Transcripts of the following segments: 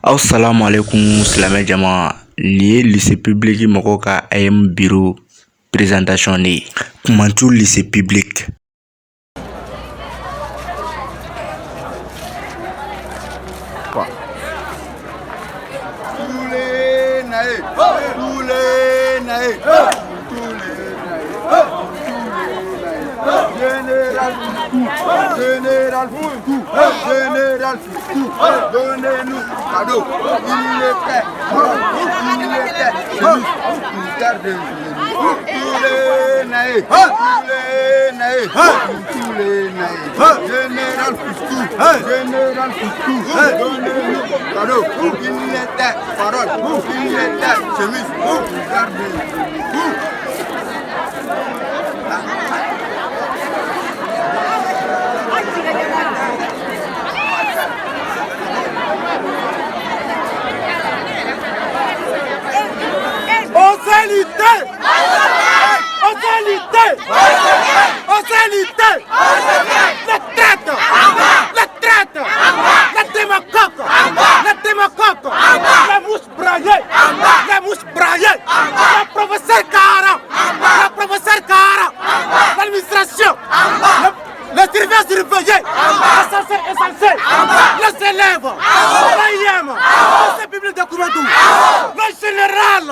Assalamu alaikum silamɛ jama nin ye lycée public mɔgɔw ka AM bureau présentation de ye. Kumantu lycée public. Général Foutou, Général Foutou, donnez-nous cadeau. Il était, tous les naïfs, Général Foutou, donnez-nous cadeau. Il était parole, il était chemise, la mouche braillée, le professeur Kara, l'administration, le surveillant surveillé, essentiel, les élèves, l'AIM, le public de Koumadou, le général.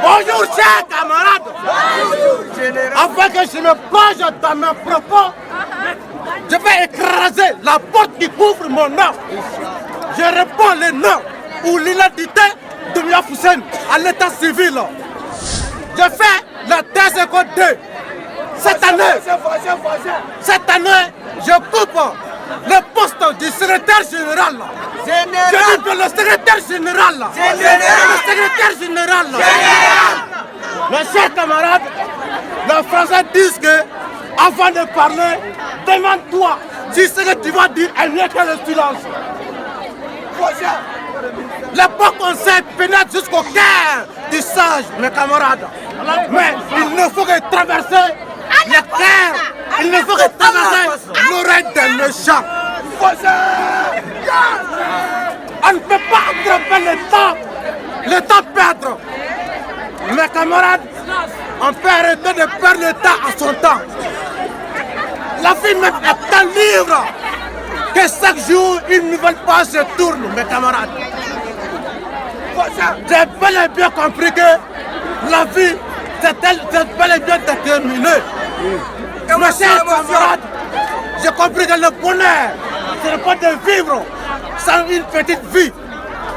Bonjour chers camarades. Afin que je me plonge dans mes propos, je vais écraser la porte qui couvre mon nom. Je réponds le nom ou l'identité de Mia Foussen à l'état civil. Je fais la thèse école 2. Cette année, je coupe le poste du secrétaire général. Je dis que le secrétaire général. Mes chers camarades, les Français disent que avant de parler, demande-toi si ce que tu vas dire est mieux que le silence. L'époque on s'est pénètre jusqu'au cœur du sage, mes camarades. Mais il ne faut que traverser le cœur, il ne faut que traverser l'oreille des méchants. On ne peut pas attraper le temps perdre. Mes camarades, on peut arrêter de perdre le temps à son temps. La vie même est un livre que chaque jour une nouvelle page se tourne, mes camarades. J'ai bel et bien compris que la vie c'est bel et bien déterminé. Mes chers camarades, j'ai compris que le bonheur, ce n'est pas de vivre sans une petite vie,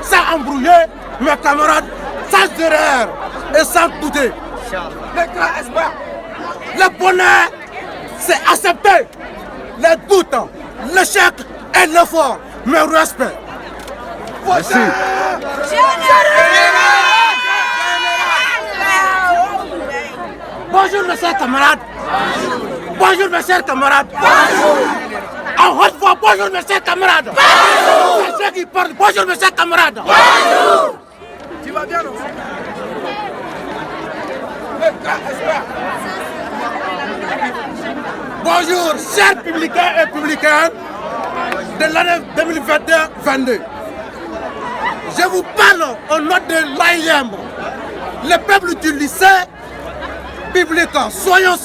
sans embrouiller, mes camarades, sans erreur et sans douter. Le bonheur, c'est accepter les doutes, l'échec et l'effort, mais respect. Merci. Bonjour mes chers camarades. Bonjour mes chers camarades. En haute voix, bonjour mes chers camarades. C'est ceux qui parlent. Bonjour mes chers camarades. Tu vas bien, non? Bonjour, chers publicains et publicaines de l'année 2021-22. Je vous parle au nom de l'AIM, le peuple du lycée public. Soyons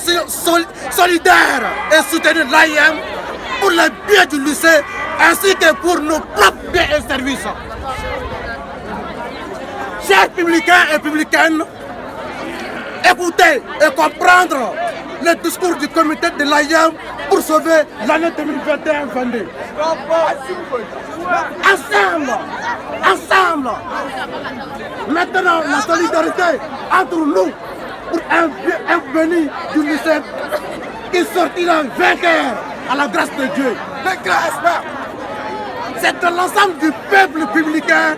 solidaires et soutenons l'AIM pour le bien du lycée ainsi que pour nos propres biens et services. Chers publicains et publicaines, écoutez et comprendre le discours du comité de l'AIM pour sauver l'année 2021-22. Ensemble, maintenant la solidarité entre nous pour un venu du lycée qui sortira vainqueur à la grâce de Dieu. C'est de l'ensemble du peuple publicain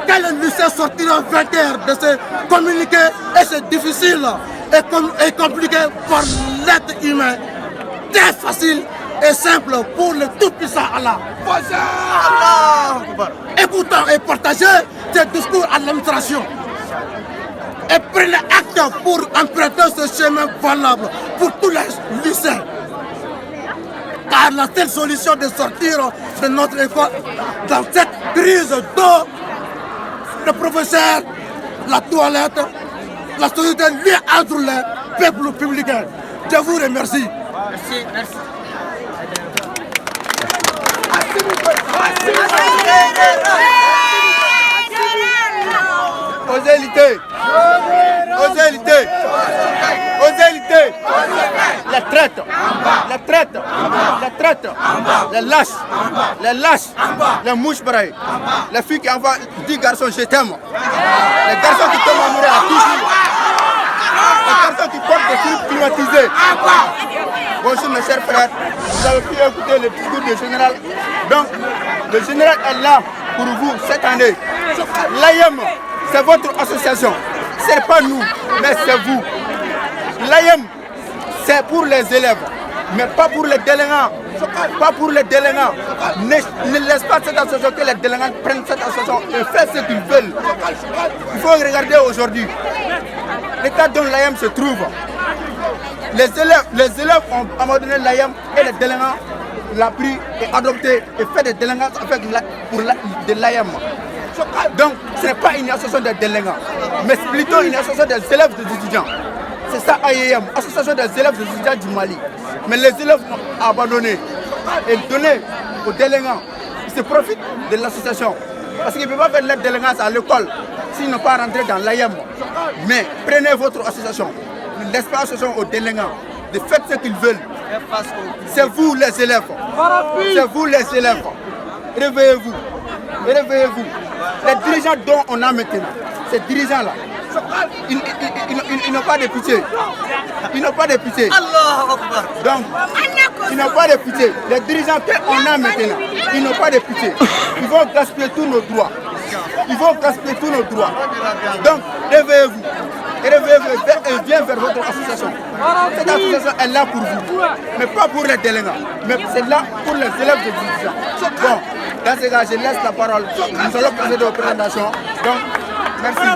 que le lycée sortira vainqueur de ce communiqué et c'est difficile et compliqué pour l'être humain. Très facile et simple pour le tout-puissant Allah. Écoutons et partagez ce discours à l'administration. Et prenez acte pour emprunter ce chemin valable pour tous les lycées. car la seule solution de sortir de notre école dans cette crise d'eau, le professeur, la toilette, la société liée entre les peuples républicains. Je vous remercie. Merci, merci. Aux élites, aux élites, aux élites, les traites, les traites, les traites, les lâches, les mouches pareilles, les filles qui envoient 10 garçons, je t'aime, les garçons qui tombent amoureux à 10 jours, les garçons qui portent des trucs climatisés. Bonjour mes chers frères, vous avez pu écouter le discours du général. Donc, le général est là pour vous cette année. L'AIM, c'est votre association. Ce n'est pas nous, mais c'est vous. L'AIM, c'est pour les élèves, mais pas pour les délinquants. Pas pour les délinquants. Ne laisse pas cette association que les délinquants prennent cette association et fassent ce qu'ils veulent. Il faut regarder aujourd'hui l'état dont l'AIM se trouve. Les élèves ont abandonné l'AIM et les délinquants l'ont pris et adopté et fait des délinquants avec de l'AIM. Donc ce n'est pas une association des délinquants, mais plutôt une association des élèves des étudiants. C'est ça AIM, Association des élèves des étudiants du Mali. Mais les élèves ont abandonné et donné aux délinquants. Ils se profitent de l'association. Parce qu'ils ne peuvent pas faire leur délinquance à l'école s'ils n'ont pas rentré dans l'AIM. Mais prenez votre association. Ne laissez pas l'association aux délinquants. De faites ce qu'ils veulent. C'est vous les élèves. C'est vous les élèves. Réveillez-vous. Réveillez-vous. Les dirigeants dont on a maintenant, ces dirigeants-là, ils n'ont pas de pitié. Ils n'ont pas de pitié. Donc, ils n'ont pas de pitié. Les dirigeants qu'on a maintenant, ils n'ont pas de pitié. Ils vont gaspiller tous nos droits. Ils vont gaspiller tous nos droits. Donc, réveillez-vous. Réveillez-vous et viens vers votre association. Cette association est là pour vous, mais pas pour les délinquants. Mais c'est là pour les élèves de étudiants. Bon, dans ce cas, je laisse la parole. Nous allons procéder aux présentations. Donc, merci.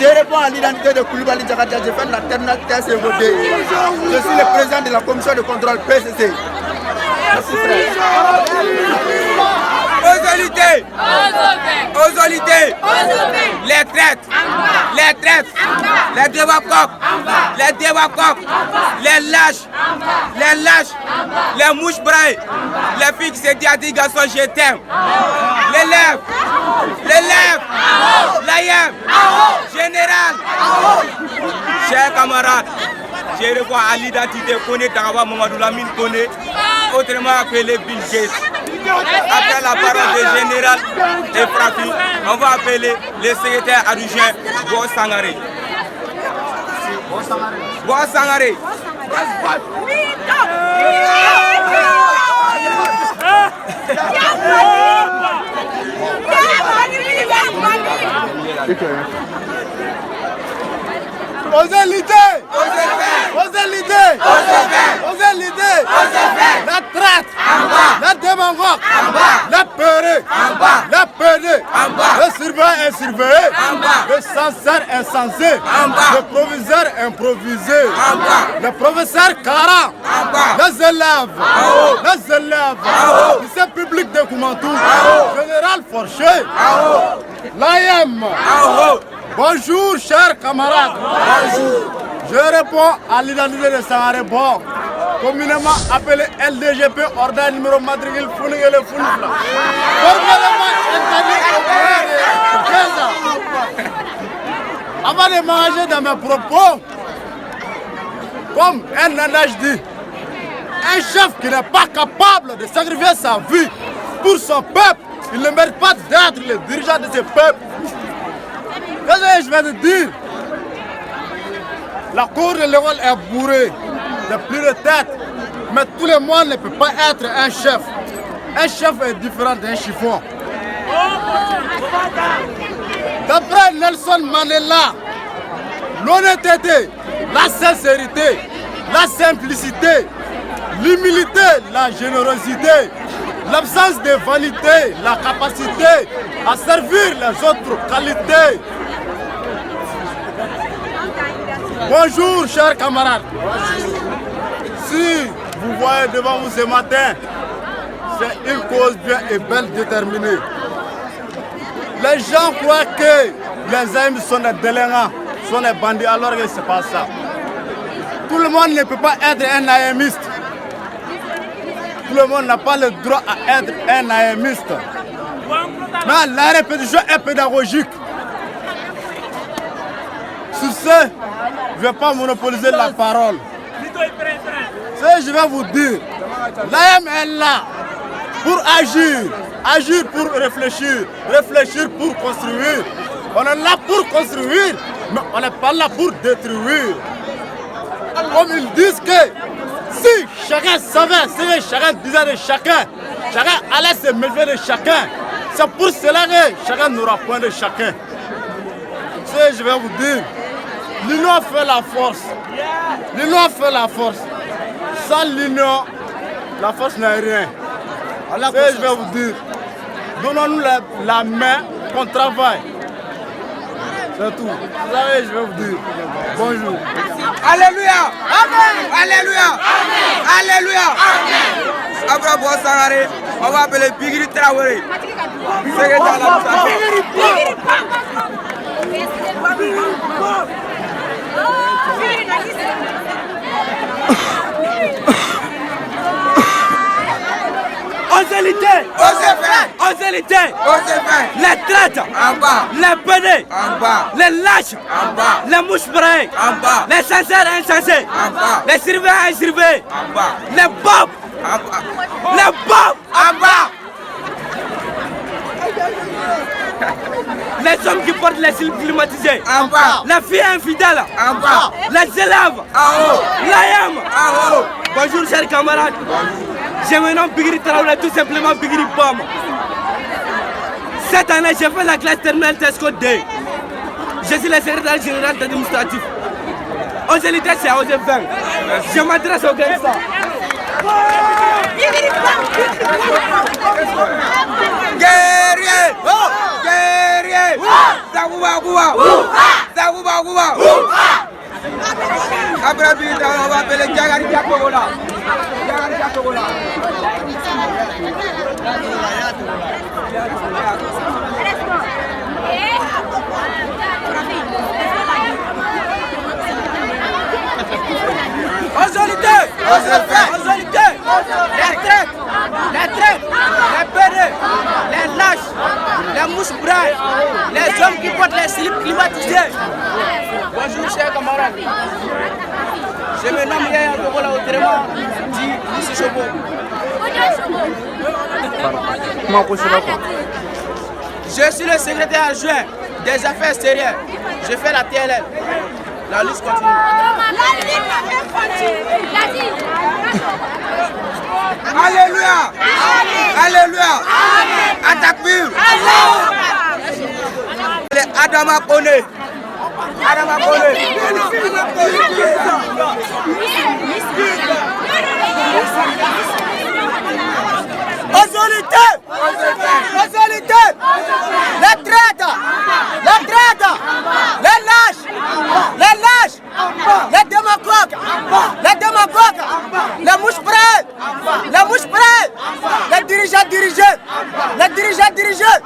Je réponds à l'identité de Koulibaly Diakhadia. J'ai fait la terminale TSEVD. Je suis le président de la commission de contrôle PCC. Merci frère. Aux solités, les traites, les dévacoques, les lâches, les mouches brailles, les filles qui se disent à 10 garçons je t'aime, l'élève, l'AIM, général, chers camarades, je réponds à l'identité Koné Tarawa Mamadou Lamine Koné, autrement appelé Bill Gates. Après la parole du général et Frafi, on va appeler le secrétaire adjoint Bo Sangaré. Bo Sangaré. La traite, la démagogue, la peurée, la pédée, le surveillant insurveillé, le censeur insensé, le proviseur improvisé, le professeur Kara, les élèves, le lycée public de Koumantou, général Forché, l'AIM. Bonjour chers camarades. Bonjour. Je réponds à l'identité de Sangaré Bon, communément appelé LDGP, ordre numéro matricule Founing et le Founifla. Formellement interdit au pouvoir de 15 ans. Avant de m'engager dans mes propos, comme un adage dit, un chef qui n'est pas capable de sacrifier sa vie pour son peuple, il ne mérite pas d'être le dirigeant de ce peuple. Qu'est-ce que je vais te dire? La cour de l'école est bourrée de plus de tête, mais tout le monde ne peut pas être un chef. Un chef est différent d'un chiffon. D'après Nelson Mandela, l'honnêteté, la sincérité, la simplicité, l'humilité, la générosité, l'absence de vanité, la capacité à servir les autres qualités Bonjour, chers camarades. Si vous voyez devant vous ce matin, c'est une cause bien et belle déterminée. Les gens croient que les AIM sont des délinquants, sont des bandits, alors que ce n'est pas ça. Tout le monde ne peut pas être un AIMiste. Tout le monde n'a pas le droit à être un AIMiste. Mais la répétition est pédagogique. Sur ce, je ne vais pas monopoliser la parole. Ce que je vais vous dire, l'AM est là pour agir, agir pour réfléchir, réfléchir pour construire. On est là pour construire, mais on n'est pas là pour détruire. Comme ils disent que si chacun savait ce que chacun disait de chacun, chacun allait se méfier de chacun. C'est pour cela que chacun n'aura point de chacun. Ce que je vais vous dire, l'union fait la force. L'union fait la force. Sans l'union, la force n'est rien. Ce que je vais vous dire, donnons-nous la main qu'on travaille. C'est tout. C'est ça que je vais vous dire. Bonjour. Alléluia. Amen. Alléluia. Amen. Alléluia. Amen. Après Bois Sangaré, on va appeler Bigri Traoré. Secrétaire de Osélité, les traites, en bas, les pédés, en bas, les lâches, en bas, les mouches brailles, en bas, les sincères insensés, en bas, les surveillants insurveillés, en bas, les bobs, en bas, les bobs, en bas, les hommes qui portent les cils climatisés, en bas, les filles infidèles, en bas, les élèves, en haut, l'AM. en haut. Bonjour chers camarades, je me nomme Bigri Traoré, tout simplement Bigri Bam. Cette année, j'ai fait la classe terminale Tesco D. Je suis le secrétaire général administratif. Osélité, c'est à Osé 20. Je m'adresse au gangsters. Guerrier! Guerrier! Zaguba Guba! Zaguba Guba! Après Bigri Traoré, on va appeler Diagari Diakogola. Diagari Diakogola. Osélité, les traites, les pédés, les lâches, les mouches brailles, les hommes qui portent les slips climatisés. Bonjour chers camarades, je me nomme Yaya Togola autrement dit Lucie Chobo. Je suis le secrétaire adjoint des affaires extérieures. Je fais la TLL. La liste continue. Alléluia! Alléluia! Attaque pure! Adama Kone! Adama Kone! Osélité! Osélité! Les traites! Les traites! Les lâches! Les démagogues! Les démagogues! Les mouches prêtes! Les mouches prêtes! Les dirigeants dirigés! Les dirigeants dirigés!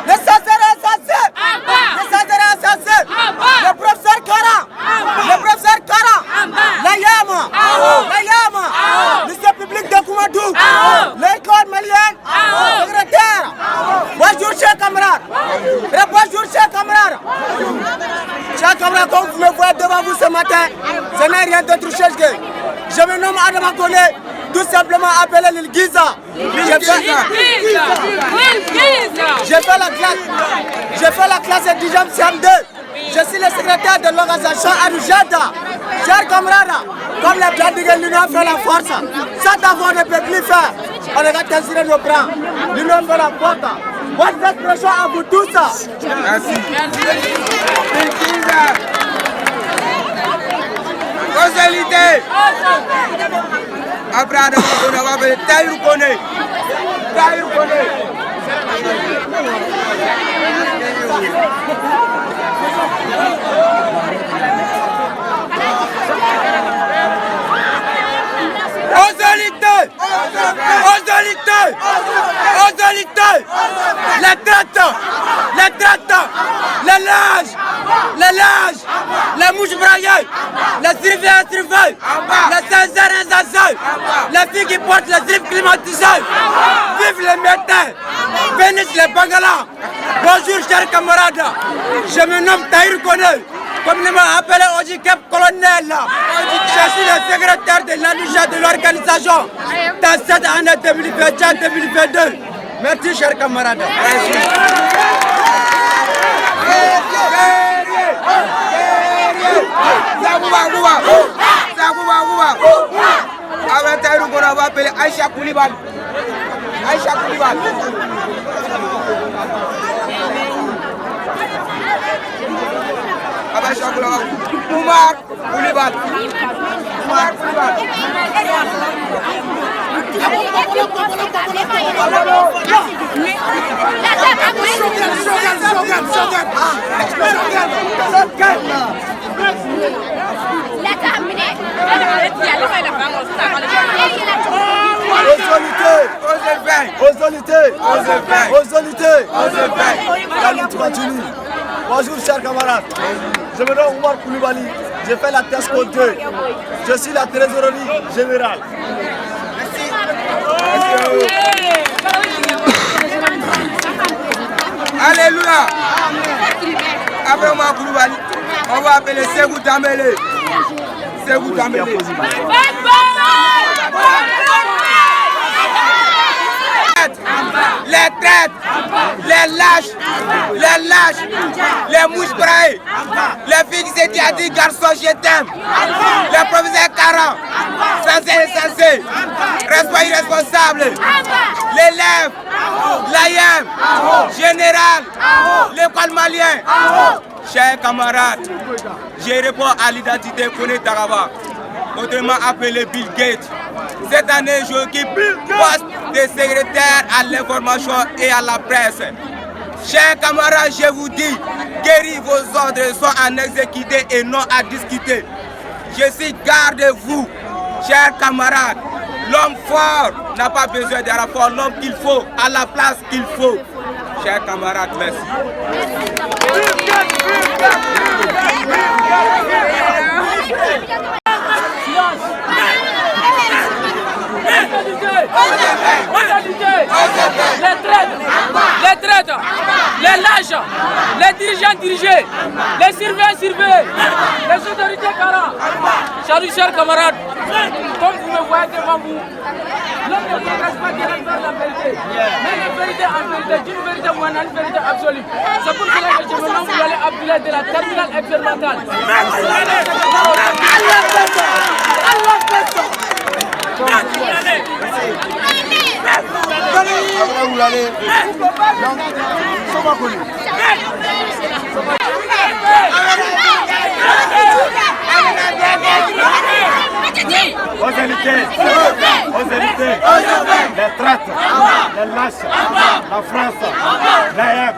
Les sincères insensés! Les sincères insensés! Les professeurs Kara! Les professeurs Kara! La Yama! La Yama! Lycée public de Koumadou! L'école malienne! Secrétaire! Bonjour chers camarades! Et bonjour chers camarades! Chers camarades, comme vous me voyez devant vous ce matin, ce n'est rien d'autre chose que je me nomme Adama Kone, tout simplement appelé Lil Giza. J'ai fait la classe de 10e CM2. Je suis le secrétaire de l'organisation Arujata. Chers camarades, comme les plans de l'Union fait la force, sans avoir de plus faire, on va tenir nos bras. L'Union fait la porte. Bonne expression à vous tous. Merci. Osélité! Après Adama Kone, on va appeler Tahirou Kone. Tahirou Kone. égalité, les traites, les lâches, les mouches braillées, les surveillants, les sincères insensés, les filles qui portent les slips climatisés. Vive les médecins, bénissent les bangalas. Bonjour chers camarades, je me nomme Tahir Kone, communément appelé Ojikep Colonel. Je suis le secrétaire de l'ANUJA de l'organisation dans cette année 2021-2022. Merci chers camarades. Avec Tahir Kone, on va appeler Aïcha Koulibaly. Aïcha Koulibaly. Aïcha Koulibaly. Oumar Koulibaly. Oumar Koulibaly. La lutte continue. Bonjour chers camarades. Je me nomme Oumar Koulibaly. J'ai fait la thèse contre eux. Je suis la trésorerie générale. Alléluia. Après Oumar Koulibaly, on va appeler Ségou Dambélé. Ségou Dambélé. Les traites, les lâches, les mouches braillées, les filles qui se disent à 10 garçons je t'aime, les professeurs 40, censés et censés, respect irresponsable, l'élève, l'AIM, général, l'école malien. Chers camarades, je réponds à l'identité Kone Taraba, autrement appelé Bill Gates. Cette année, j'occupe le poste de secrétaire à l'information et à la presse. Chers camarades, je vous dis, guéris vos ordres sont à exécuter et non à discuter. Je suis garde-vous, chers camarades. L'homme fort n'a pas besoin d'un rapport, l'homme qu'il faut, à la place qu'il faut. Chers camarades, merci. Les traites, les lâches, les dirigeants dirigés, les surveillants surveillés, les autorités carans. Salut chers camarades, comme vous me voyez devant vous, l'homme ne cache pas qu'il est la vérité. Mais la vérité en vérité, d'une vérité moyenne, une vérité absolue. C'est pour cela que je me nomme Boulale Abdoulaye de la terminale expérimentale. Aux élites, les traites, les lâches, la France, l'AIM.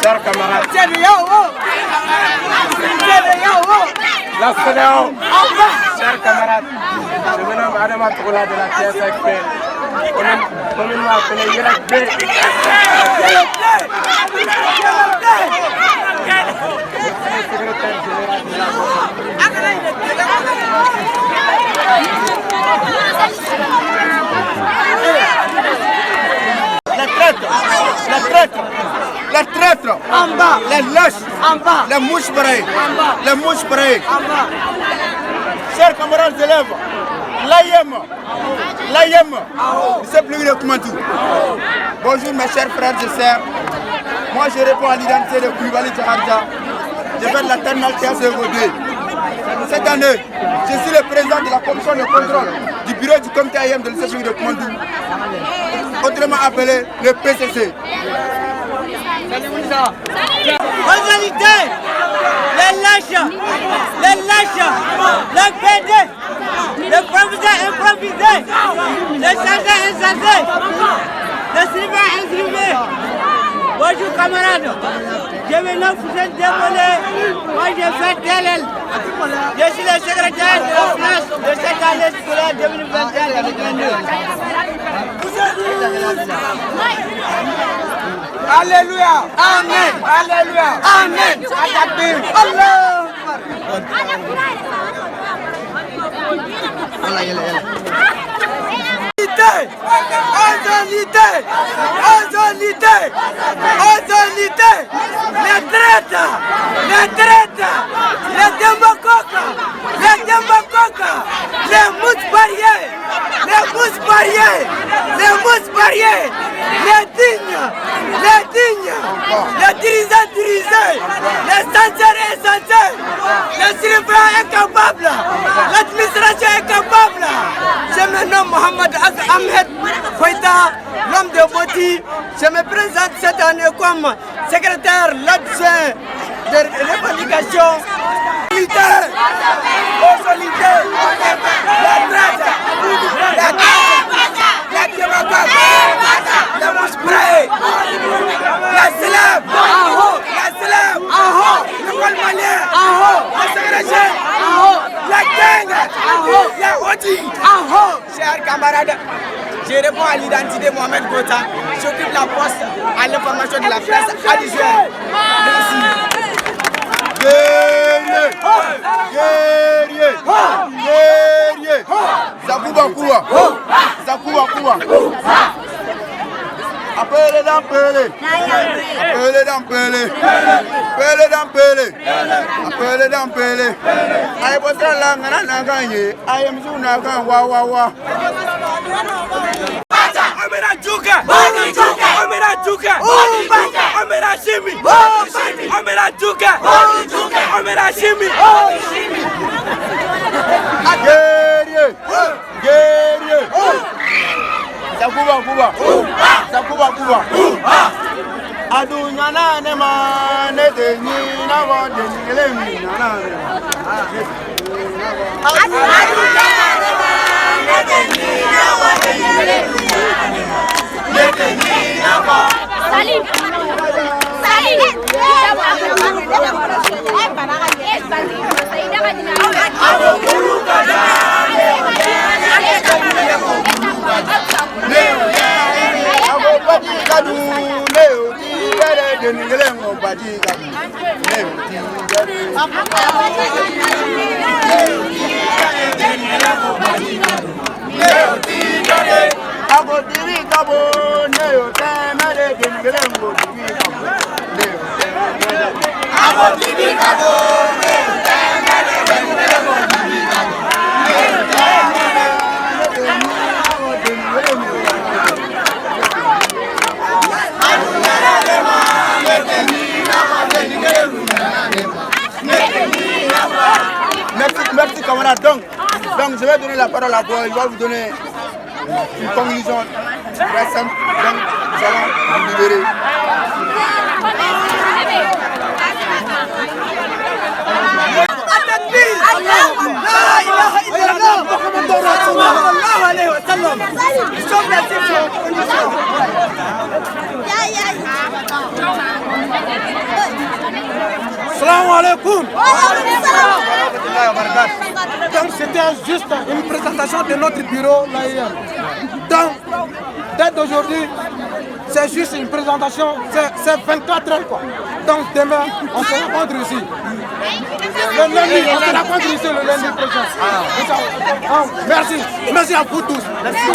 Chers camarades, la CEDEAO. Chers camarades, je me nomme Adama Toula de la TSXP. Communément appelé YB. Les traîtres, en bas, les lâches, en bas, les mouches braillées, les mouches braillées. Chers camarades élèves, l'AIM, c'est plus de Koumantou. Bonjour mes chers frères et sœurs. Moi je réponds à l'identité de Koulibaly Djaharja. Je fais de la terminale TSE-2. Cette année, je suis le président de la commission de contrôle du bureau du comité AIM de l'ICG de Koumantou, autrement appelé le PCC. En réalité, les lâches, les PD, les professeurs improvisés, les chargés insensés, les suivants inscrivés. Bonjour camarades, je me nomme Foussène Démolé, moi je fais DLL. Je suis le secrétaire de la France de cette année scolaire 2021-2022. Alléluia. Amen. Alléluia. Amen. Les traites, les démagogues, les mousses barrières, les dignes, les dirigeants dirigés, les censeurs insensés, les célébrants incapables, l'administration incapable. Je me nomme Mohamed Ahmed Koïta, l'homme de Boti. Je me présente cette année comme secrétaire l'adjoint de revendication. Chers camarades, je réponds à l'identité Mohamed Koïta. J'occupe la poste à l'information de la presse adjointe. Merci. Guerrier, Zakuba Kuba, appelez d'empelé, aïe bossa la ngana gagné, aïe mzuna kan wa. Omera Juga, Guerrier, Zakuba Kuba, adunya na ne ma ne de ni na wa de ni le mi na Merci camarade. Donc je vais donner la parole à toi. Il va vous donner une conclusion très simple. Donc nous allons vous libérer. Salam alaikum. Donc c'était juste une présentation de notre bureau là hier. Donc dès d'aujourd'hui, c'est juste une présentation, c'est 24 heures quoi. Donc demain, on se rencontre ici. Le lundi, on se rencontre ici le lundi prochain. Merci à vous tous. Merci.